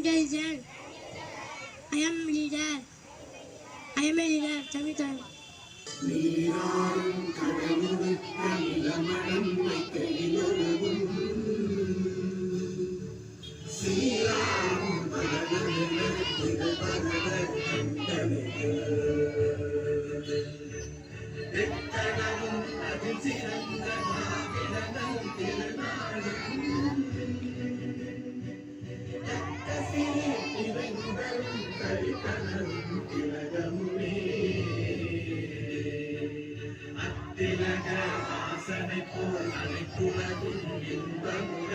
intelligent. I am leader. I am a leader. Tamil time. நீராடும் கடலுடுத்த இளமணம் வைத்த இலொருவும் சீராடும் பரதவிழத்திகள் பரதர் கண்டனைகள் எத்தனமும் அதில் சிறந்த மாவிளனம் திருநாளும் அக்கசிலே இறைமுதலும் கழித்தனரும் திலகமுமே திலக வாசனை போல் அனைத்துலகும் இன்பமுற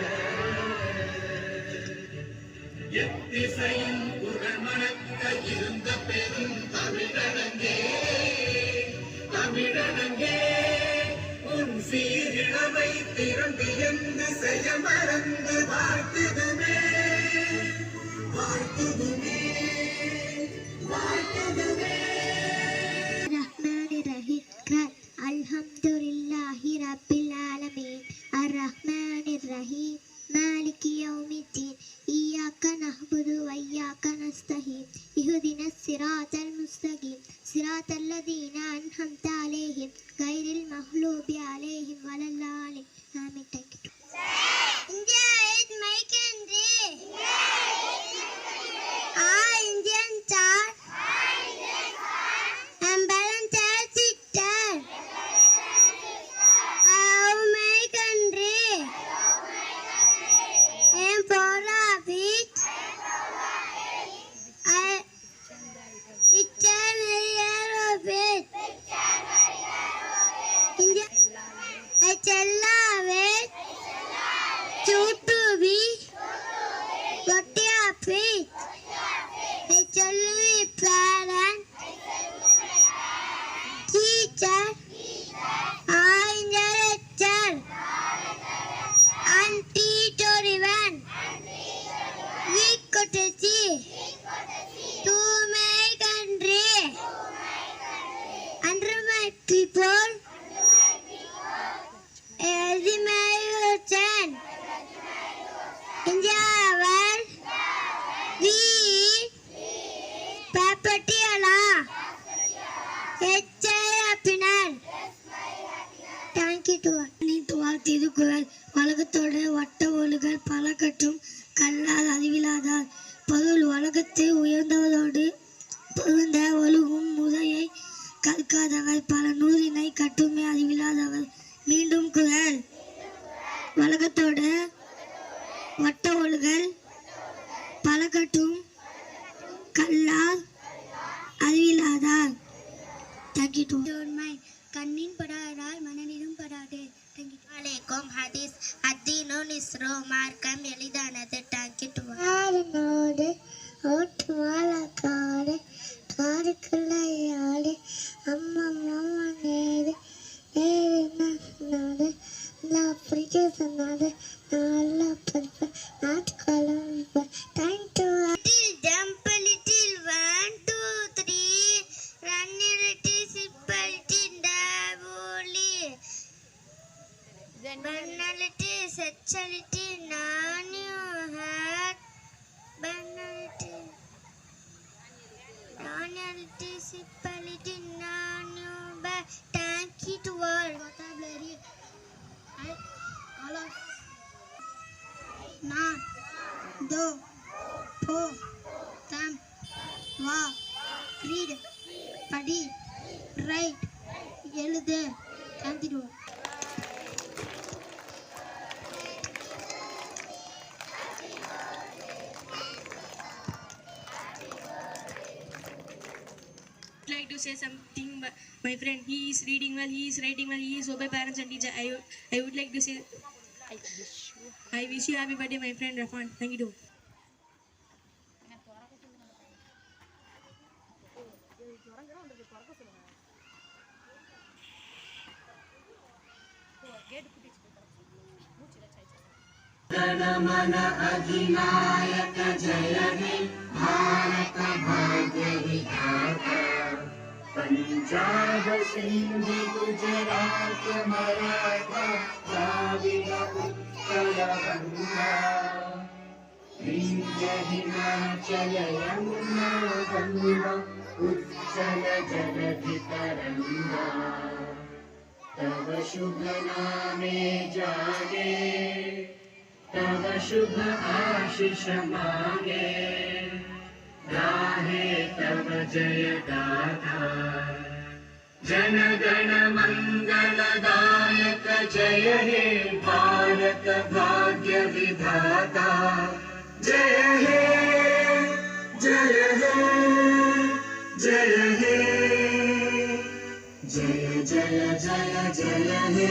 எத்திசையும் புகழ் மணக்க இருந்த பெரும் தமிழனங்கே தமிழனங்கே உன் சீரிழமை திறந்து எந்த செய்ய மறந்து வாழ்த்துதுமே வாழ்த்துதுமே வாழ்த்துதுமே. Alhamdulillahi Rabbil Alamin Ar-Rahmanir Rahim Maliki Yawmiddin Iyyaka na'budu wa iyyaka nasta'in Ihdinas siratal mustaqim Siratal ladzina an'amta 'alaihim ghairil maghdubi 'alaihim waladdallin. Amin. Thank you. India is my country. Indian star. Thirukkural வழக்கத்தோட வட்ட ஒழுகல் பல கற்றும் கல்லால் அறிவிலாதார் பொருள் வழக்கத்தை உயர்ந்தவரோடு பொருந்த ஒழுகும் முறையை கற்காதவர் பல நூறினை கட்டுமே அறிவிலாதவர். மீண்டும் குறள் வழக்கத்தோட வட்ட ஒழுகல் பல கற்றும் கல்லால் அறிவிலாதார். கண்ணின் படாதால் மனதிலும் படாது. அலைக்கும் ஹதீஸ் அத்தீனு நிஸ்ரோ மார்க்கம் எளிதானது. டாங்கிட்டு ஆடுனோடு ஓட்டு வாழக்காடு காடுக்குள்ளையாடு அம்மா மாமா நேரு நேரு நாடு நான் பிடிக்க சொன்னாது நல்லா படிப்பேன் நாட்டுக்காலம். Time to jump little 1 2 3 run little simple டிண்டபோலி banality sexuality none you had banality simplicity none you but thank you to all vocabulary all of na do po tam va read padi write எழுது thank you. Like to say something, but my friend, he is reading well, he is writing well, he is obey parents and teacher. I would like to say I wish you happy birthday, my friend Rafan. Thank you. Janamana adhinayaka jaya he bharata bhagya vidhata Punjab Sindh Gujarat Maratha Dravida Uttara Ganga Vindhya Himachal Yamuna Ganga Utkal जलधितरंगा तव शुभ नामे जागे तव शुभ आशीष मांगे गाहे तव जय गाथा जन गण मंगलदायक जय हे भारत भाग्य विधाता जय हे जय हे जय हे जय जय जय जय हे।